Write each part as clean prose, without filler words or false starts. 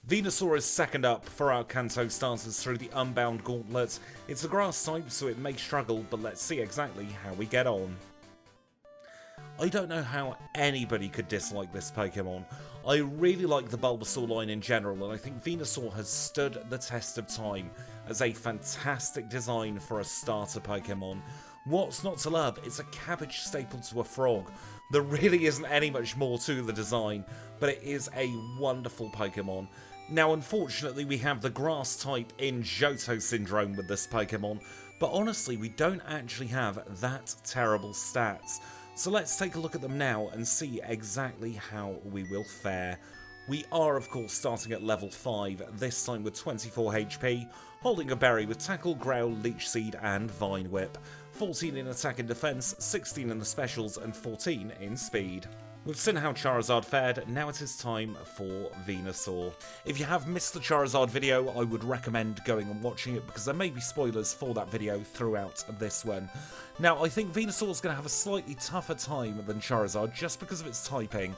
Venusaur is second up for our Kanto starters through the Unbound gauntlet. It's a grass type, so it may struggle, but let's see exactly how we get on. I don't know how anybody could dislike this Pokemon. I really like the Bulbasaur line in general, and I think Venusaur has stood the test of time as a fantastic design for a starter Pokemon. What's not to love? It's a cabbage stapled to a frog. There really isn't any much more to the design, but it is a wonderful Pokemon. Now, unfortunately, we have the grass type in Johto syndrome with this Pokemon, but honestly, we don't actually have that terrible stats. So let's take a look at them now and see exactly how we will fare. We are, of course, starting at level 5, this time with 24 HP, holding a berry with Tackle, Growl, Leech Seed and Vine Whip. 14 in attack and defense, 16 in the specials and 14 in speed. We've seen how Charizard fared, now it is time for Venusaur. If you have missed the Charizard video, I would recommend going and watching it because there may be spoilers for that video throughout this one. Now, I think Venusaur is going to have a slightly tougher time than Charizard just because of its typing.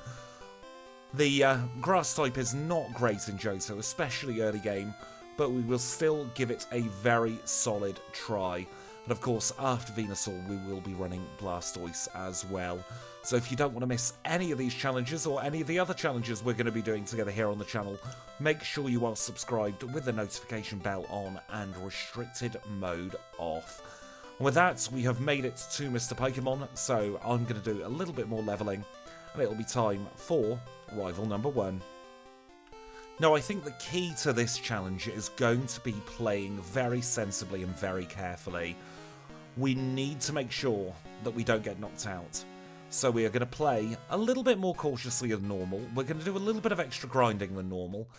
The grass type is not great in Johto, especially early game, but we will still give it a very solid try. And of course, after Venusaur, we will be running Blastoise as well. So if you don't want to miss any of these challenges or any of the other challenges we're going to be doing together here on the channel, make sure you are subscribed with the notification bell on and restricted mode off. And with that, we have made it to Mr. Pokemon, so I'm going to do a little bit more leveling, and it'll be time for Rival number 1. Now, I think the key to this challenge is going to be playing very sensibly and very carefully. We need to make sure that we don't get knocked out. So we are going to play a little bit more cautiously than normal. We're going to do a little bit of extra grinding than normal.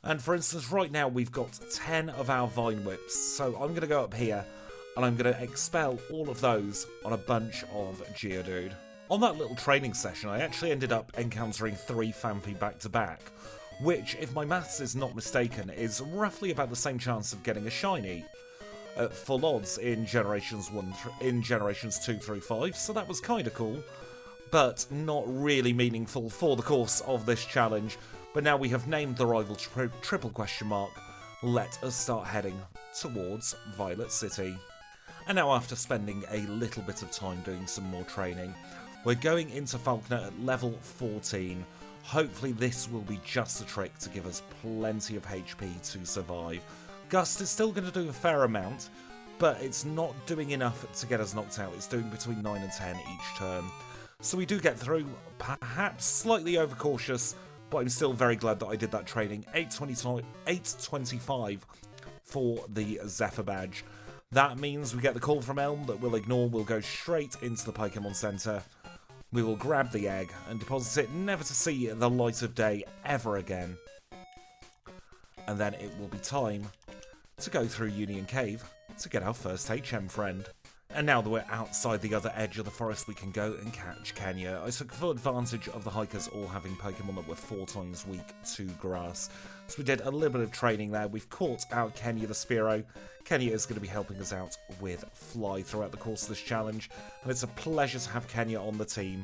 And for instance, right now we've got 10 of our Vine Whips. So I'm going to go up here and I'm going to expel all of those on a bunch of Geodude. On that little training session, I actually ended up encountering 3 Phanpy back-to-back, which, if my maths is not mistaken, is roughly about the same chance of getting a shiny at full odds in generations 2 through 5, so that was kind of cool, but not really meaningful for the course of this challenge. But now we have named the rival triple question mark, let us start heading towards Violet City. And now, after spending a little bit of time doing some more training, we're going into Falconer at level 14. Hopefully this will be just the trick to give us plenty of HP to survive. Gust is still going to do a fair amount, but it's not doing enough to get us knocked out. It's doing between 9 and 10 each turn. So we do get through, perhaps slightly overcautious, but I'm still very glad that I did that training. 825 for the Zephyr badge. That means we get the call from Elm that we'll ignore. We'll go straight into the Pokemon Center. We will grab the egg and deposit it, never to see the light of day ever again. And then it will be time to go through Union Cave to get our first HM friend. And now that we're outside the other edge of the forest, we can go and catch Kenya. I took full advantage of the hikers all having Pokemon that were 4 times weak to grass. So we did a little bit of training there. We've caught out Kenya the Spearow. Kenya is going to be helping us out with Fly throughout the course of this challenge. And it's a pleasure to have Kenya on the team.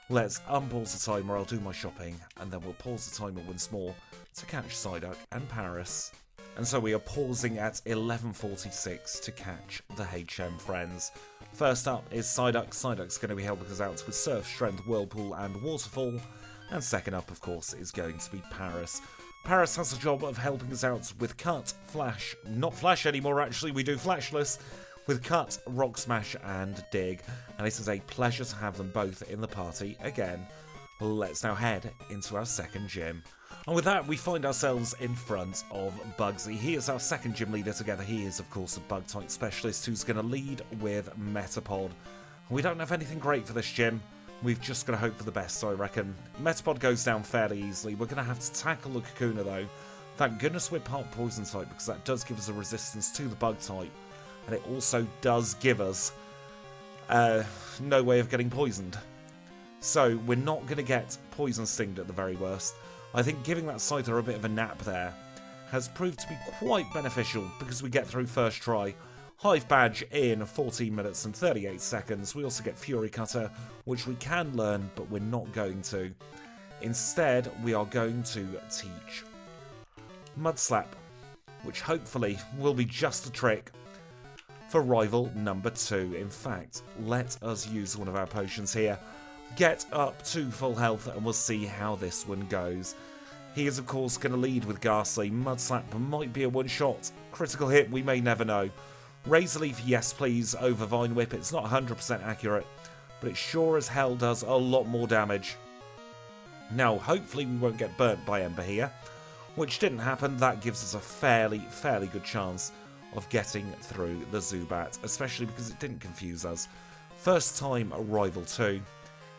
Let's unpause the timer, I'll do my shopping, and then we'll pause the timer once more to catch Psyduck and Paris. And so we are pausing at 11:46 to catch the HM friends. First up is Psyduck. Psyduck's going to be helping us out with Surf, Strength, Whirlpool and Waterfall. And second up, of course, is going to be Paris. Paris has the job of helping us out with Cut, Flash, not Flash anymore actually, we do Flashless, with Cut, Rock Smash and Dig. And it is a pleasure to have them both in the party again. Let's now head into our second gym. And with that, we find ourselves in front of Bugsy. He is our second gym leader together. He is, of course, a Bug-type specialist who's going to lead with Metapod. We don't have anything great for this gym. We've just got to hope for the best, I reckon. Metapod goes down fairly easily. We're going to have to tackle the Kakuna, though. Thank goodness we're part Poison-type, because that does give us a resistance to the Bug-type. And it also does give us no way of getting poisoned. So we're not going to get Poison Stinged at the very worst. I think giving that Scyther a bit of a nap there has proved to be quite beneficial because we get through first try. Hive Badge in 14 minutes and 38 seconds. We also get Fury Cutter, which we can learn, but we're not going to. Instead, we are going to teach Mud Slap, which hopefully will be just the trick for rival number 2. In fact, let us use one of our potions here, get up to full health, and we'll see how this one goes. He is, of course, going to lead with Ghastly. Mud Slap might be a one-shot. Critical hit, we may never know. Razor Leaf, yes please, over Vine Whip. It's not 100% accurate, but it sure as hell does a lot more damage. Now, hopefully we won't get burnt by Ember here, which didn't happen. That gives us a fairly good chance of getting through the Zubat, especially because it didn't confuse us. First time Rival 2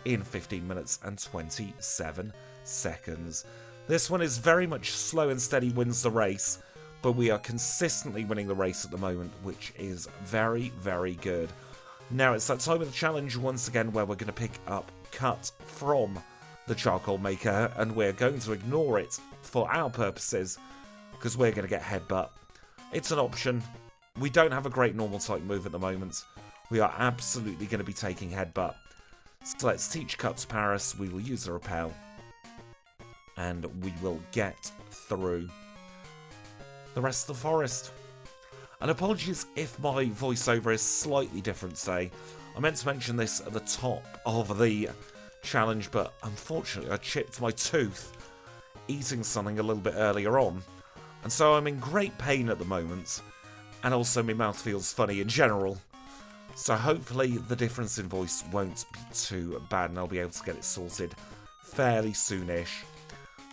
in 15 minutes and 27 seconds. This one is very much slow and steady wins the race, but we are consistently winning the race at the moment, which is very good. Now it's that time of the challenge once again where we're going to pick up Cut from the Charcoal Maker, and we're going to ignore it for our purposes because we're going to get Headbutt. It's an option. We don't have a great normal type move at the moment. We are absolutely going to be taking Headbutt. So let's teach Cut to Paris. We will use the Repel, and we will get through the rest of the forest. And apologies if my voiceover is slightly different today. I meant to mention this at the top of the challenge, but unfortunately I chipped my tooth eating something a little bit earlier on, and so I'm in great pain at the moment, and also my mouth feels funny in general. So hopefully the difference in voice won't be too bad, and I'll be able to get it sorted fairly soonish.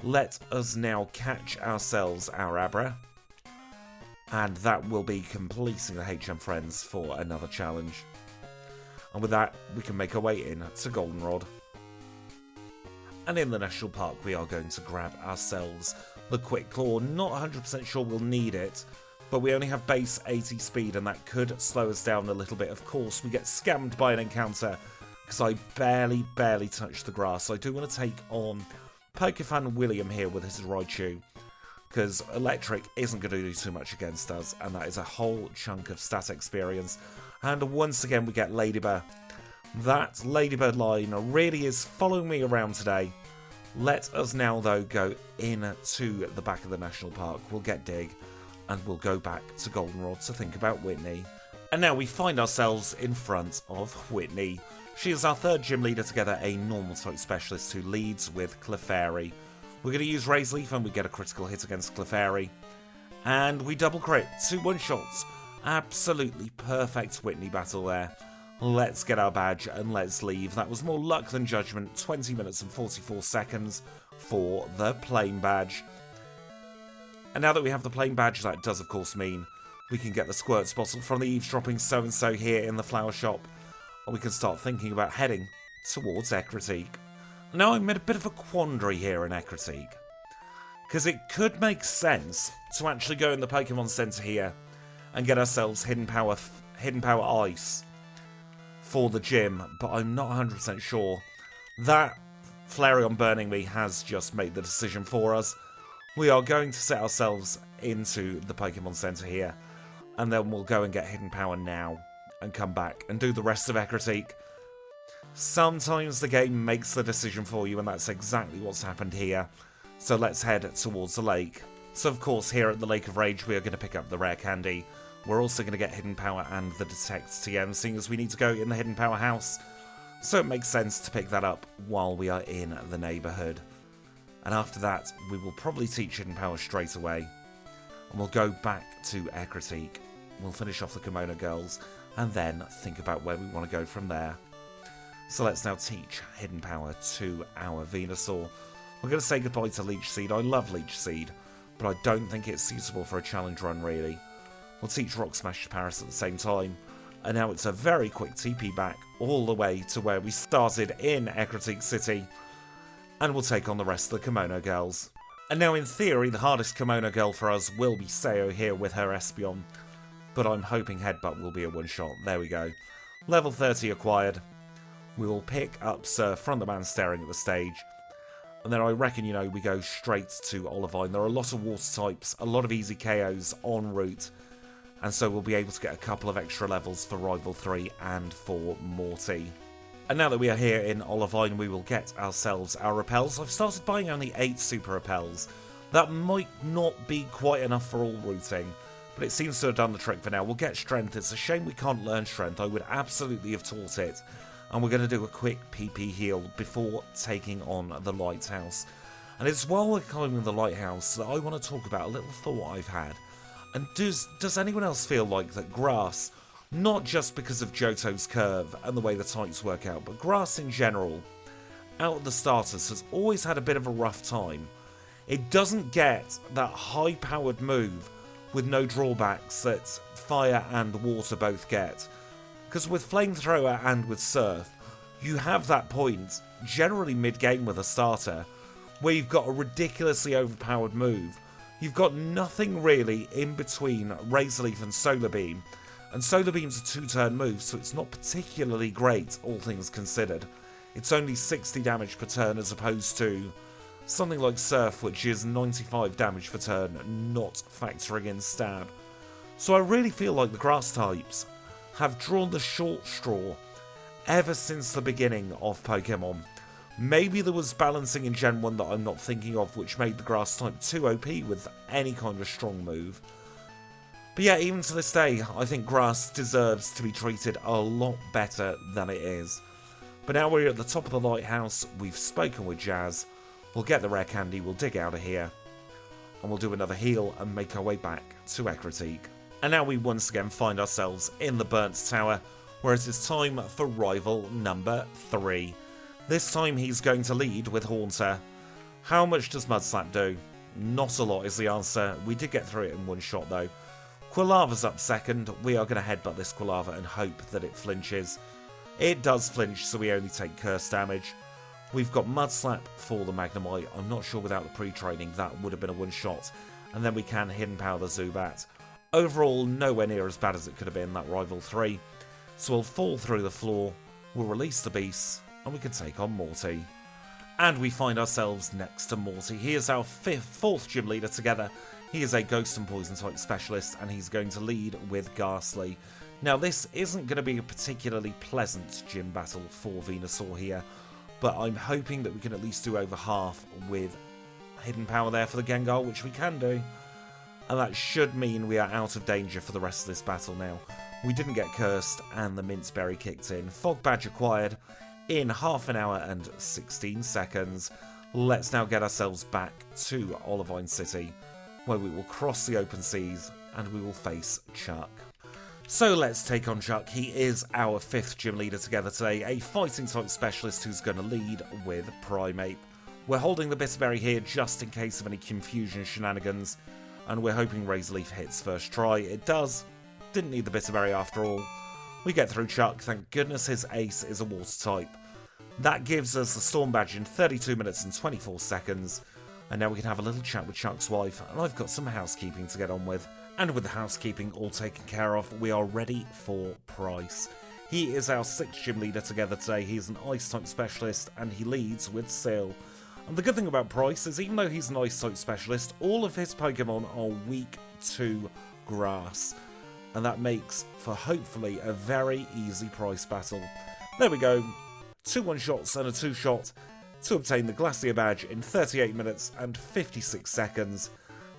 Let us now catch ourselves our Abra, and that will be completing the HM Friends for another challenge. And with that, we can make our way in to Goldenrod. And in the National Park, we are going to grab ourselves the Quick Claw. Not 100% sure we'll need it, but we only have base 80 speed, and that could slow us down a little bit. Of course, we get scammed by an encounter because I barely touched the grass. I do want to take on Pokefan William here with his Raichu, because Electric isn't going to do too much against us, and that is a whole chunk of stat experience. And once again we get Ladybird. That Ladybird line really is following me around today. Let us now though go into the back of the National Park. We'll get Dig, and we'll go back to Goldenrod to think about Whitney. And now we find ourselves in front of Whitney. She is our third gym leader together, a normal type specialist who leads with Clefairy. We're going to use Razor Leaf, and we get a critical hit against Clefairy. And we double crit, 2 one-shots. Absolutely perfect Whitney battle there. Let's get our badge and let's leave. That was more luck than judgment. 20 minutes and 44 seconds for the plain badge. And now that we have the plain badge, that does of course mean we can get the Squirts bottle from the eavesdropping so-and-so here in the flower shop. And we can start thinking about heading towards Ecruteak. Now I'm in a bit of a quandary here in Ecruteak, because it could make sense to actually go in the Pokemon Center here and get ourselves Hidden Power Ice for the gym, but I'm not 100% sure. That Flareon Burning Me has just made the decision for us. We are going to set ourselves into the Pokemon Center here, and then we'll go and get Hidden Power now and come back and do the rest of Ecruteak. Sometimes the game makes the decision for you, and that's exactly what's happened here. So let's head towards the lake. So of course here at the Lake of Rage we are going to pick up the Rare Candy. We're also going to get Hidden Power and the Detect TM, seeing as we need to go in the Hidden Power house. So it makes sense to pick that up while we are in the neighbourhood. And after that we will probably teach Hidden Power straight away. And we'll go back to Ecruteak. We'll finish off the Kimono Girls and then think about where we want to go from there. So let's now teach Hidden Power to our Venusaur. We're going to say goodbye to Leech Seed. I love Leech Seed, but I don't think it's suitable for a challenge run really. We'll teach Rock Smash to Paris at the same time. And now it's a very quick TP back all the way to where we started in Ecruteak City. And we'll take on the rest of the Kimono Girls. And now in theory the hardest Kimono Girl for us will be Sayo here with her Espeon. But I'm hoping Headbutt will be a one-shot. There we go. Level 30 acquired. We will pick up Surf from the man staring at the stage. And then I reckon, we go straight to Olivine. There are a lot of water types, a lot of easy KOs en route. And so we'll be able to get a couple of extra levels for Rival 3 and for Morty. And now that we are here in Olivine, we will get ourselves our repels. I've started buying only 8 super repels. That might not be quite enough for all routing, but it seems to have done the trick for now. We'll get strength. It's a shame we can't learn strength. I would absolutely have taught it. And we're going to do a quick PP heal before taking on the lighthouse. And it's while we're climbing the lighthouse that I want to talk about a little thought I've had. And does anyone else feel like that grass, not just because of Johto's curve and the way the types work out, but grass in general, out of the starters, has always had a bit of a rough time? It doesn't get that high-powered move with no drawbacks that fire and water both get. Because with Flamethrower and with Surf, you have that point, generally mid-game with a starter, where you've got a ridiculously overpowered move. You've got nothing really in between Razor Leaf and Solar Beam, and Solar Beam's a 2-turn move, so it's not particularly great, all things considered. It's only 60 damage per turn as opposed to something like Surf, which is 95 damage per turn, not factoring in Stab. So I really feel like the grass types have drawn the short straw ever since the beginning of Pokemon. Maybe there was balancing in Gen 1 that I'm not thinking of, which made the grass type too OP with any kind of strong move. But yeah, even to this day, I think grass deserves to be treated a lot better than it is. But now we're at the top of the lighthouse, we've spoken with Jazz, we'll get the rare candy, we'll dig out of here, and we'll do another heal and make our way back to Ecruteak. And now we once again find ourselves in the Burnt Tower, where it is time for rival number 3. This time he's going to lead with Haunter. How much does Mudslap do? Not a lot is the answer. We did get through it in one shot though. Quilava's up second. We are going to headbutt this Quilava and hope that it flinches. It does flinch, so we only take curse damage. We've got Mudslap for the Magnemite. I'm not sure without the pre-training that would have been a one shot. And then we can Hidden Power the Zubat. Overall, nowhere near as bad as it could have been, that Rival 3. So we'll fall through the floor, we'll release the beast, and we can take on Morty. And we find ourselves next to Morty. He is our fourth gym leader together. He is a Ghost and Poison type specialist, and he's going to lead with Ghastly. Now, this isn't going to be a particularly pleasant gym battle for Venusaur here, but I'm hoping that we can at least do over half with Hidden Power there for the Gengar, which we can do. And that should mean we are out of danger for the rest of this battle now. We didn't get cursed, and the Mince Berry kicked in. Fog Badge acquired in half an hour and 16 seconds. Let's now get ourselves back to Olivine City, where we will cross the open seas, and we will face Chuck. So let's take on Chuck. He is our 5th gym leader together today, a fighting type specialist who's going to lead with Primeape. We're holding the Bitterberry here just in case of any confusion shenanigans, and we're hoping Razor Leaf hits first try. It does. Didn't need the Bitterberry after all. We get through Chuck. Thank goodness his ace is a water type. That gives us the Storm Badge in 32 minutes and 24 seconds. And now we can have a little chat with Chuck's wife, and I've got some housekeeping to get on with. And with the housekeeping all taken care of, we are ready for Price. He is our 6th gym leader together today. He's an Ice type specialist, and he leads with Seal. And the good thing about Price is even though he's an Ice type specialist, all of his Pokemon are weak to grass. And that makes for hopefully a very easy Price battle. There we go. 2 one-shots and a 2-shot to obtain the Glacier Badge in 38 minutes and 56 seconds.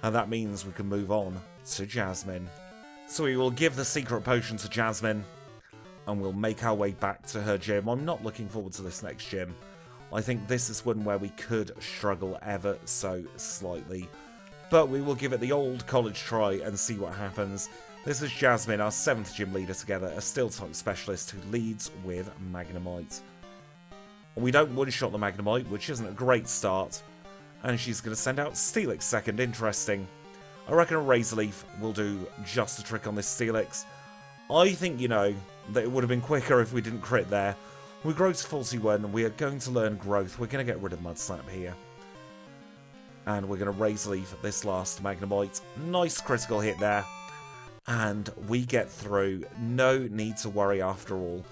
And that means we can move on to Jasmine. So we will give the secret potion to Jasmine, and we'll make our way back to her gym. I'm not looking forward to this next gym. I think this is one where we could struggle ever so slightly. But we will give it the old college try and see what happens. This is Jasmine, our 7th gym leader together, a Steel-type specialist who leads with Magnemite. We don't one-shot the Magnemite, which isn't a great start. And she's going to send out Steelix second. Interesting. I reckon a Razor Leaf will do just a trick on this Steelix. I think, you know, that it would have been quicker if we didn't crit there. We grow to 41. We are going to learn Growth. We're going to get rid of Mudslap here. And we're going to Razor Leaf this last Magnemite. Nice critical hit there. And we get through. No need to worry after all.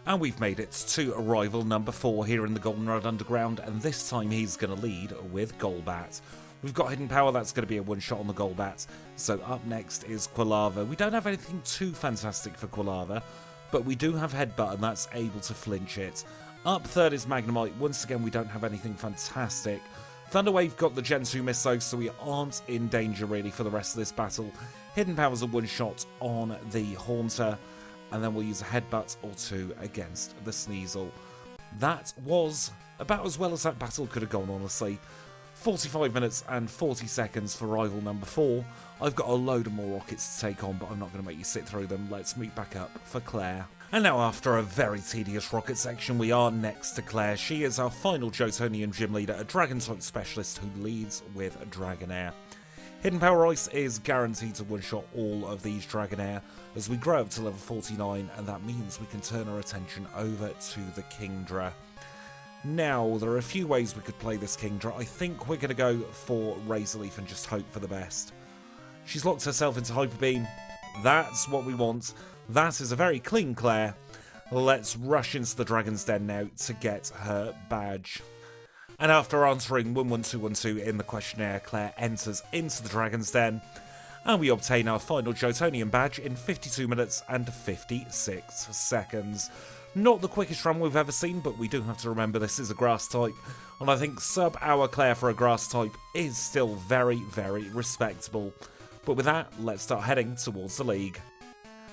And we've made it to rival number 4 here in the Goldenrod Underground, and this time he's going to lead with Golbat. We've got Hidden Power, that's going to be a one-shot on the Golbat. So up next is Quilava. We don't have anything too fantastic for Quilava, but we do have Headbutt, and that's able to flinch it. Up third is Magnemite. Once again, we don't have anything fantastic Thunderwave got the Gen 2 miss though, so we aren't in danger really for the rest of this battle. Hidden Power's a one-shot on the Haunter, and then we'll use a Headbutt or two against the Sneasel. That was about as well as that battle could have gone, honestly. 45 minutes and 40 seconds for rival number 4. I've got a load of more rockets to take on, but I'm not going to make you sit through them. Let's meet back up for Claire. And now, after a very tedious rocket section, we are next to Claire. She is our final Jotonian gym leader, a Dragon-type specialist who leads with Dragonair. Hidden Power Ice is guaranteed to one-shot all of these Dragonair as we grow up to level 49, and that means we can turn our attention over to the Kingdra. Now, there are a few ways we could play this Kingdra. I think we're going to go for Razor Leaf and just hope for the best. She's locked herself into Hyper Beam. That's what we want. That is a very clean Claire. Let's rush into the Dragon's Den now to get her badge. And after answering 11212 in the questionnaire, Claire enters into the Dragon's Den, and we obtain our final Jotonian badge in 52 minutes and 56 seconds. Not the quickest run we've ever seen, but we do have to remember this is a grass type, and I think sub-hour Claire for a grass type is still very, very respectable. But with that, let's start heading towards the League.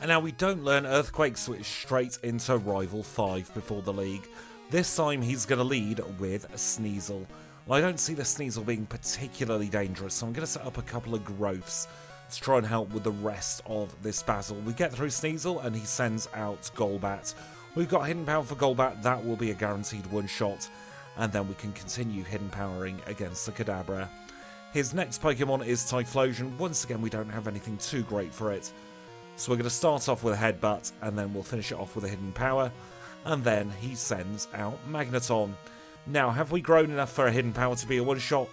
And now we don't learn Earthquake, switch straight into Rival 5 before the League. This time he's going to lead with Sneasel. Well, I don't see the Sneasel being particularly dangerous, so I'm going to set up a couple of growths to try and help with the rest of this battle. We get through Sneasel and he sends out Golbat. We've got Hidden Power for Golbat, that will be a guaranteed one-shot, and then we can continue Hidden Powering against the Kadabra. His next Pokemon is Typhlosion. Once again, we don't have anything too great for it. So we're going to start off with a Headbutt, and then we'll finish it off with a Hidden Power, and then he sends out Magneton. Now, have we grown enough for a Hidden Power to be a one-shot?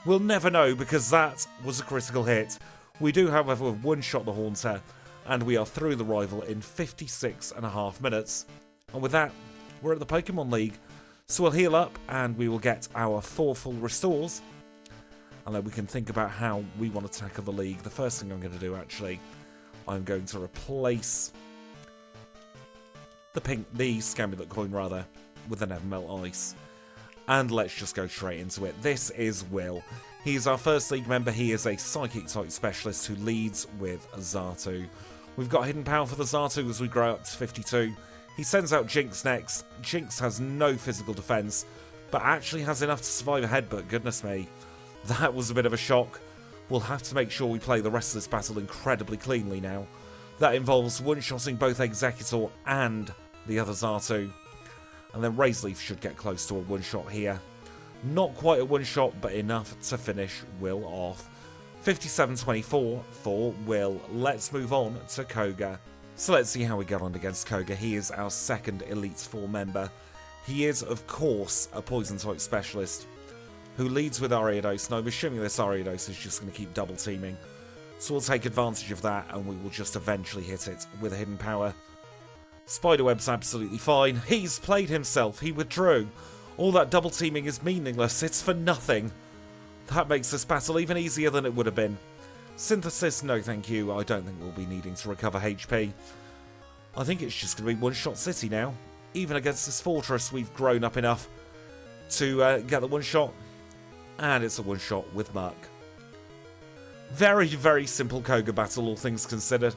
We'll never know, because that was a critical hit. We do, however, one-shot the Haunter, and we are through the rival in 56.5 minutes. And with that, we're at the Pokemon League. So we'll heal up, and we will get our 4 full restores, and then we can think about how we want to tackle the League. The first thing I'm going to do, actually, I'm going to replace the Scamulet coin, rather, with an Evermelt Ice. And let's just go straight into it. This is Will. He's our first League member. He is a Psychic-type specialist who leads with Xatu. We've got Hidden Power for the Xatu as we grow up to 52. He sends out Jinx next. Jinx has no physical defense, but actually has enough to survive a Headbutt. Goodness me. That was a bit of a shock. We'll have to make sure we play the rest of this battle incredibly cleanly now. That involves one-shotting both Executor and the other Xatu. And then Razor Leaf should get close to a one-shot here. Not quite a one-shot, but enough to finish Will off. 57-24 for Will. Let's move on to Koga. So let's see how we get on against Koga. He is our second Elite Four member. He is, of course, a Poison-type specialist who leads with Ariados, and I'm assuming this Ariados is just going to keep double teaming. So we'll take advantage of that, and we will just eventually hit it with a Hidden Power. Spiderweb's absolutely fine. He's played himself. He withdrew. All that double teaming is meaningless. It's for nothing. That makes this battle even easier than it would have been. Synthesis, no thank you. I don't think we'll be needing to recover HP. I think it's just going to be one-shot City now. Even against this fortress, we've grown up enough to get the one-shot. And it's a one-shot with Muck. Very, very simple Koga battle, all things considered.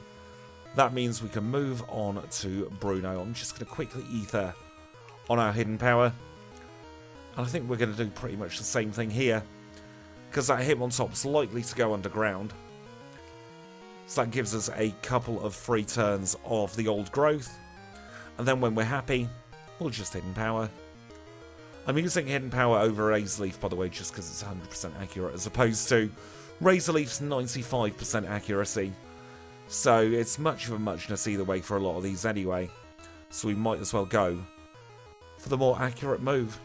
That means we can move on to Bruno. I'm just going to quickly Ether on our Hidden Power. And I think we're going to do pretty much the same thing here, because that Hitmontop's likely to go underground. So that gives us a couple of free turns of the old growth. And then when we're happy, we'll just Hidden Power. I'm using Hidden Power over Razor Leaf, by the way, just because it's 100% accurate, as opposed to Razor Leaf's 95% accuracy. So it's much of a muchness either way for a lot of these anyway. So we might as well go for the more accurate move.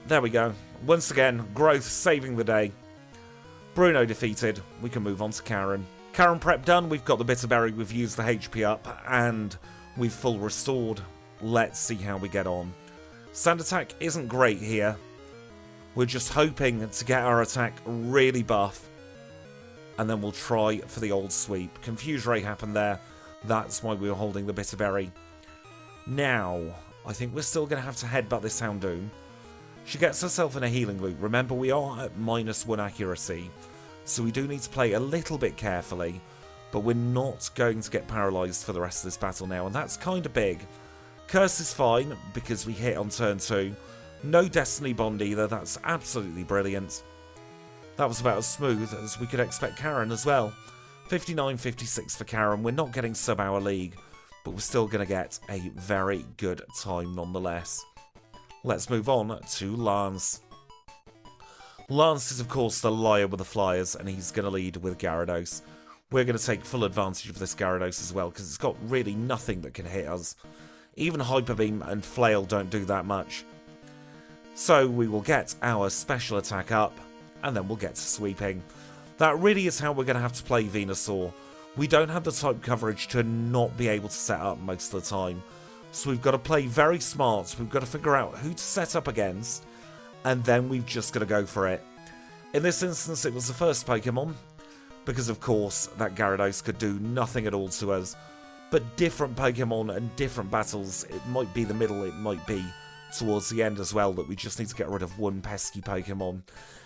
There we go. Once again, growth saving the day. Bruno defeated. We can move on to Karen. Karen prep done. We've got the Bitter Berry. We've used the HP up. And we've full restored. Let's see how we get on. Sand attack isn't great here. We're just hoping to get our attack really buff. And then we'll try for the old sweep. Confuse Ray happened there. That's why we were holding the Bitter Berry. Now, I think we're still going to have to headbutt this Houndoom. She gets herself in a healing loop. Remember, we are at -1 accuracy, so we do need to play a little bit carefully, but we're not going to get paralysed for the rest of this battle now, and that's kind of big. Curse is fine, because we hit on turn 2. No Destiny Bond either, that's absolutely brilliant. That was about as smooth as we could expect Karen as well. 59-56 for Karen. We're not getting sub-hour league, but we're still going to get a very good time nonetheless. Let's move on to Lance. Lance is, of course, the liar with the flyers, and he's going to lead with Gyarados. We're going to take full advantage of this Gyarados as well, because it's got really nothing that can hit us. Even Hyper Beam and Flail don't do that much. So we will get our special attack up, and then we'll get to sweeping. That really is how we're going to have to play Venusaur. We don't have the type coverage to not be able to set up most of the time. So we've got to play very smart. We've got to figure out who to set up against, and then we've just got to go for it. In this instance, it was the first Pokemon, because of course that Gyarados could do nothing at all to us. But different Pokemon and different battles, it might be the middle, it might be towards the end as well, that we just need to get rid of one pesky Pokemon.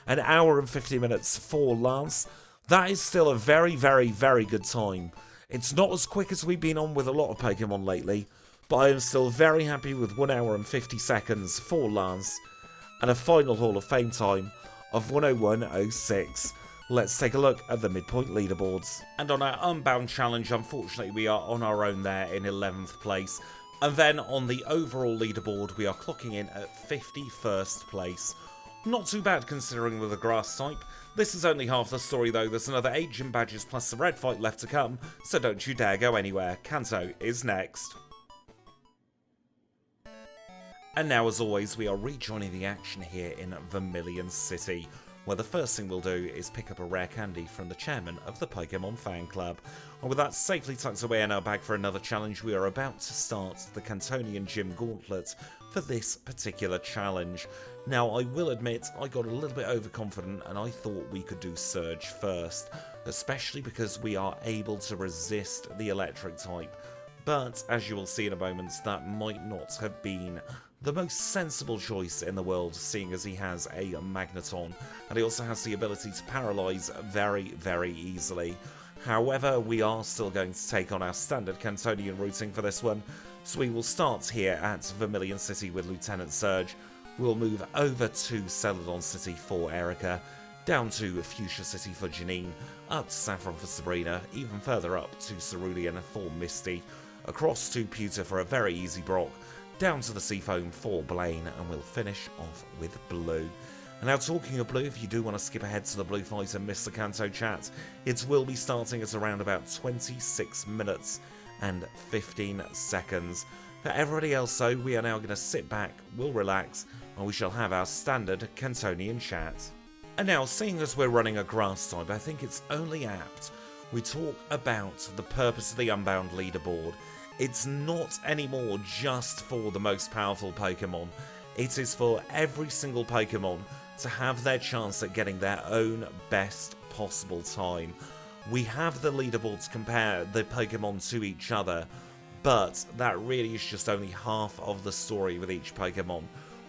An hour and 50 minutes for Lance. That is still a very, very, very good time. It's not as quick as we've been on with a lot of Pokemon lately, but I am still very happy with 1 hour and 50 seconds for Lance, and a final Hall of Fame time of 101.06. Let's take a look at the midpoint leaderboards. And on our Unbound challenge, unfortunately, we are on our own there in 11th place. And then on the overall leaderboard, we are clocking in at 51st place. Not too bad considering with the grass type. This is only half the story though. There's another 8 gym badges plus the red fight left to come, so don't you dare go anywhere. Kanto is next. And now, as always, we are rejoining the action here in Vermilion City, where the first thing we'll do is pick up a rare candy from the chairman of the Pokémon fan club. And with that safely tucked away in our bag for another challenge, we are about to start the Cantonian Gym Gauntlet for this particular challenge. Now, I will admit, I got a little bit overconfident and I thought we could do Surge first, especially because we are able to resist the electric type. But, as you will see in a moment, that might not have been the most sensible choice in the world, seeing as he has a Magneton, and he also has the ability to paralyse very, very easily. However, we are still going to take on our standard Cantonian routing for this one, so we will start here at Vermilion City with Lieutenant Surge. We'll move over to Celadon City for Erica, down to Fuchsia City for Janine, up to Saffron for Sabrina, even further up to Cerulean for Misty, across to Pewter for a very easy Brock, down to the Seafoam for Blaine, and we'll finish off with Blue. And now, talking of Blue, if you do want to skip ahead to the Blue fight and miss the Kanto chat, it will be starting at around about 26 minutes and 15 seconds. For everybody else though, we are now going to sit back, we'll relax, and we shall have our standard Cantonian chat. And now, seeing as we're running a grass type, I think it's only apt we talk about the purpose of the Unbound leaderboard. It's not anymore just for the most powerful Pokemon. It is for every single Pokemon to have their chance at getting their own best possible time. We have the leaderboard to compare the Pokemon to each other, but that really is just only half of the story with each Pokemon.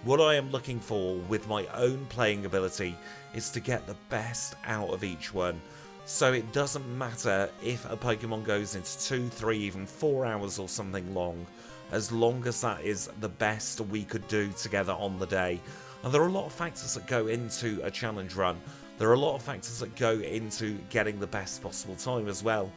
What I am looking for with my own playing ability is to get the best out of each one. So it doesn't matter if a Pokemon goes into 2, 3, even 4 hours or something long as that is the best we could do together on the day. And there are a lot of factors that go into a challenge run. There are a lot of factors that go into getting the best possible time as well.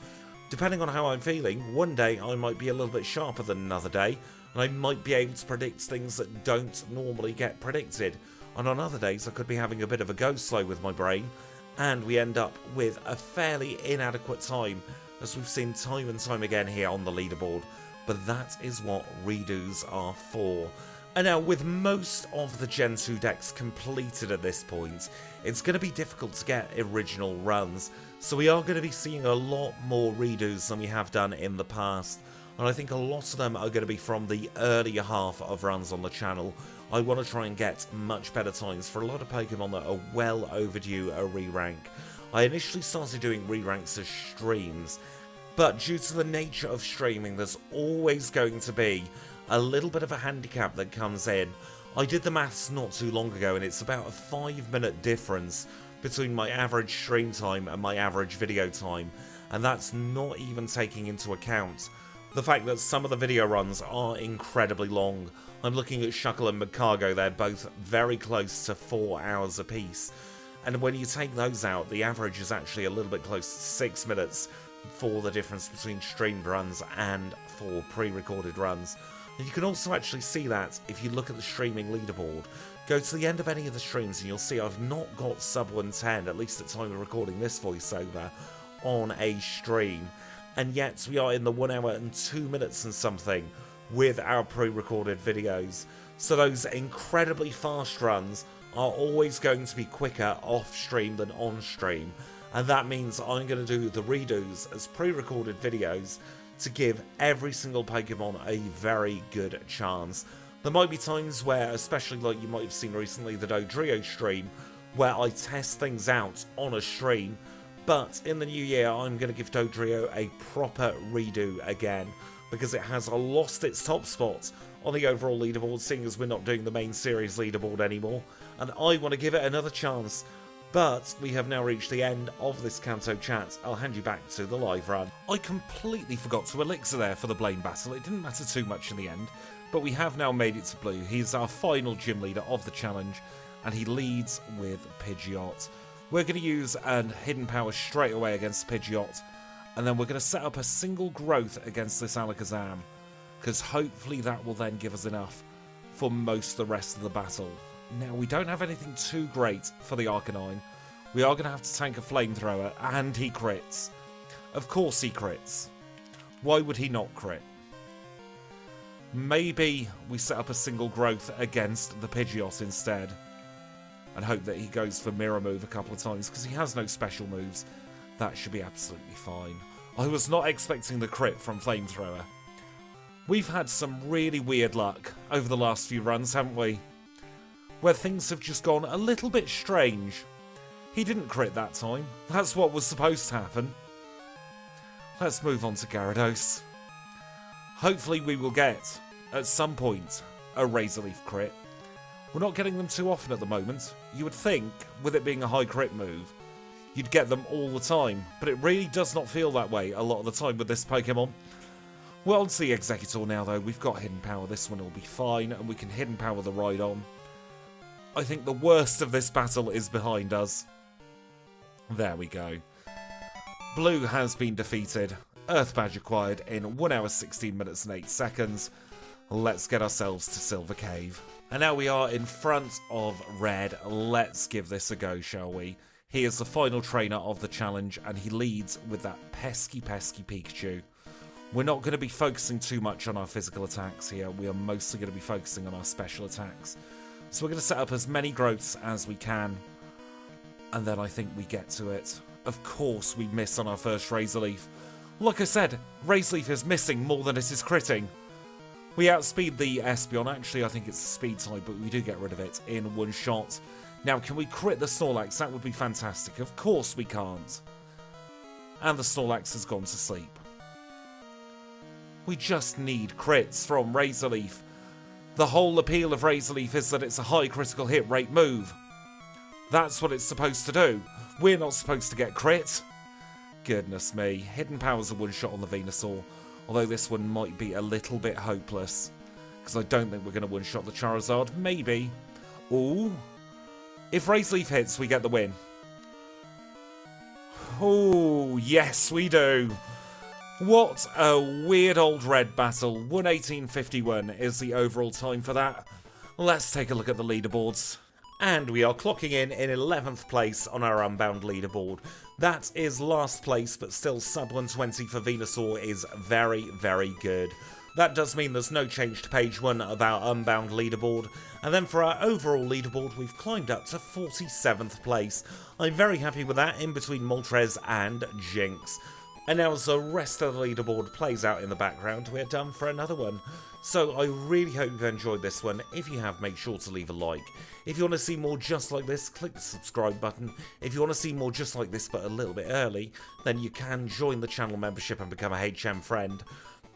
Depending on how I'm feeling, one day I might be a little bit sharper than another day, and I might be able to predict things that don't normally get predicted. And on other days I could be having a bit of a go slow with my brain, and we end up with a fairly inadequate time, as we've seen time and time again here on the leaderboard. But that is what redos are for. And now, with most of the Gen 2 decks completed at this point, it's going to be difficult to get original runs, so we are going to be seeing a lot more redos than we have done in the past. And I think a lot of them are going to be from the earlier half of runs on the channel. I want to try and get much better times for a lot of Pokemon that are well overdue a re-rank. I initially started doing re-ranks as streams, but due to the nature of streaming, there's always going to be a little bit of a handicap that comes in. I did the maths not too long ago, and it's about a 5-minute difference between my average stream time and my average video time, and that's not even taking into account the fact that some of the video runs are incredibly long. I'm looking at Shuckle and McCargo, they're both very close to 4 hours apiece, and when you take those out, the average is actually a little bit close to 6 minutes for the difference between streamed runs and for pre-recorded runs. And you can also actually see that if you look at the streaming leaderboard. Go to the end of any of the streams and you'll see I've not got sub 110, at least at the time of recording this voiceover, on a stream. And yet we are in the 1 hour and 2 minutes and something with our pre-recorded videos. So those incredibly fast runs are always going to be quicker off stream than on stream. And that means I'm going to do the redos as pre-recorded videos to give every single Pokemon a very good chance. There might be times where, especially like you might have seen recently, the Dodrio stream, where I test things out on a stream, but in the new year I'm going to give Dodrio a proper redo again, because it has lost its top spot on the overall leaderboard, seeing as we're not doing the main series leaderboard anymore, and I want to give it another chance. But we have now reached the end of this Kanto chat. I'll hand you back to the live run. I completely forgot to elixir there for the Blaine battle. It didn't matter too much in the end, but we have now made it to Blue. He's our final gym leader of the challenge, and he leads with Pidgeot. We're going to use a hidden power straight away against Pidgeot, and then we're going to set up a single growth against this Alakazam, because hopefully that will then give us enough for most of the rest of the battle. Now, we don't have anything too great for the Arcanine. We are going to have to tank a flamethrower, and he crits. Of course he crits. Why would he not crit? Maybe we set up a single growth against the Pidgeot instead, and hope that he goes for Mirror Move a couple of times, because he has no special moves. That should be absolutely fine. I was not expecting the crit from Flamethrower. We've had some really weird luck over the last few runs, haven't we? Where things have just gone a little bit strange. He didn't crit that time. That's what was supposed to happen. Let's move on to Gyarados. Hopefully we will get, at some point, a Razor Leaf crit. We're not getting them too often at the moment. You would think, with it being a high crit move, you'd get them all the time, but it really does not feel that way a lot of the time with this Pokemon. Well, on to the Exeggutor now though. We've got Hidden Power. This one will be fine, and we can Hidden Power the Rhydon. I think the worst of this battle is behind us. There we go. Blue has been defeated. Earth Badge acquired in 1 hour 16 minutes and 8 seconds. Let's get ourselves to Silver Cave. And now we are in front of Red. Let's give this a go, shall we? He is the final trainer of the challenge, and he leads with that pesky Pikachu. We're not going to be focusing too much on our physical attacks here. We are mostly going to be focusing on our special attacks. So we're going to set up as many growths as we can, and then I think we get to it. Of course we miss on our first Razor Leaf. Like I said, Razor Leaf is missing more than it is critting. We outspeed the Espeon. Actually, I think it's a speed type, but we do get rid of it in one shot. Now, can we crit the Snorlax? That would be fantastic. Of course we can't. And the Snorlax has gone to sleep. We just need crits from Razor Leaf. The whole appeal of Razor Leaf is that it's a high critical hit rate move. That's what it's supposed to do. We're not supposed to get crit. Goodness me. Hidden Power's a one-shot on the Venusaur, although this one might be a little bit hopeless, because I don't think we're going to one-shot the Charizard. Maybe. Ooh. If Razor Leaf hits, we get the win. Oh, yes, we do. What a weird old Red battle. 1:18:51 is the overall time for that. Let's take a look at the leaderboards. And we are clocking in 11th place on our Unbound leaderboard. That is last place, but still sub 120 for Venusaur is very, very good. That does mean there's no change to page 1 of our Unbound leaderboard. And then for our overall leaderboard, we've climbed up to 47th place. I'm very happy with that, in between Moltres and Jinx. And now as the rest of the leaderboard plays out in the background, we're done for another one. So I really hope you've enjoyed this one. If you have, make sure to leave a like. If you want to see more just like this, click the subscribe button. If you want to see more just like this but a little bit early, then you can join the channel membership and become a HM friend.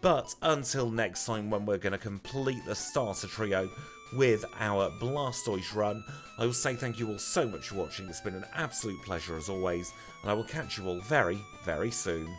But until next time, when we're going to complete the starter trio with our Blastoise run. I will say thank you all so much for watching. It's been an absolute pleasure as always, and I will catch you all very, very soon.